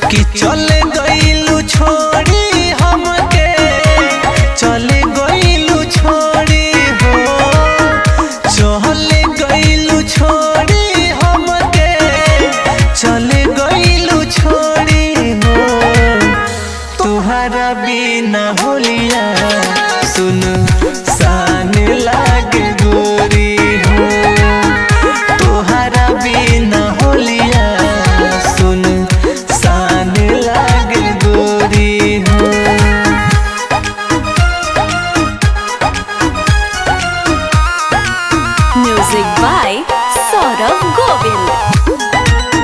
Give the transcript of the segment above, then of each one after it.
कि चले गइलू छोड़ी हमके, चले गइलू छोड़ी हो, चले गइलू छोड़ी हमके, चले गइलू छोड़ी हो। तुहरा बिना होलिया सुन सान लागे गोरी हो, तुहरा बिना होलिया सुन सान लागे गोरी हो। Music by Saurav Govind.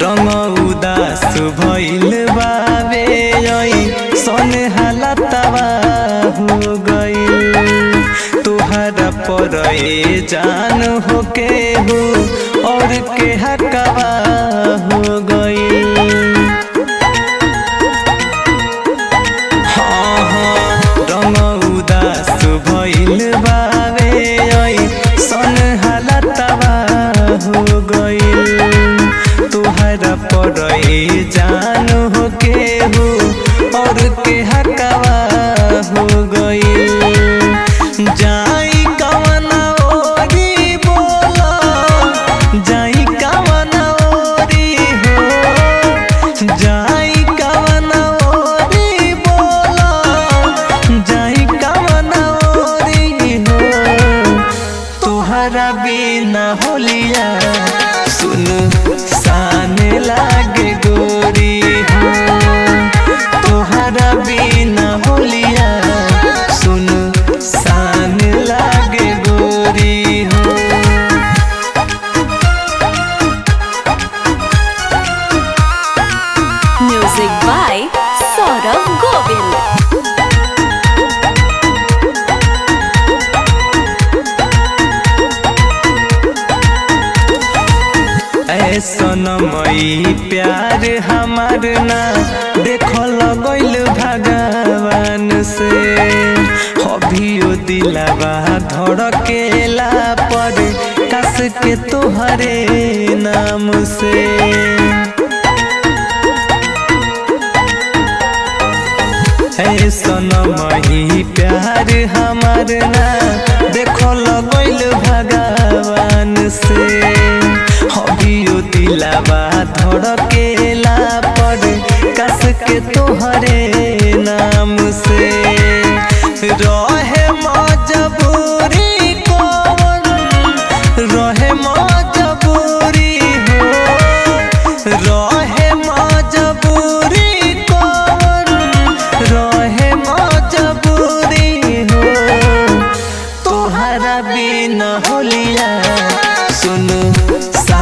रंग उदास भइल बावे सन हालतवा हो गइल, तुहरा पर जान हो के हो और के हकवा हो गइल। हाँ हाँ रंग उदास भइल बावे सन हालतवा हो गइल, तुहरा पर जान हो के हो और के हकवा हो गइल। जाई कवना ओरी बोला, जाई कवना ओरी हो, जाई कवना ओरी बोला, जाई कवना ओरी हो। तुहरा बिना होलिया सुन सान लागे गोरी हो, तुहरा बिना होलिया सुन सान लागे गोरी हो। Music by Saurav Govind. सनमई प्यार हमार ना देखल गइल भगवान से, अभियो दिलावा धड़केला पर कस के तोहरे नाम से। है सनमई प्यार हमार ना देखल गइल भगवान से, अभियो दिलावा धड़केला पर कस के तोहरे नाम से। रहे मजबूरी कौन, रहे मजबूरी हो, रहे मजबूरी कौन, रहे मजबूरी हो। तुहरा बिना होलिया सुन सा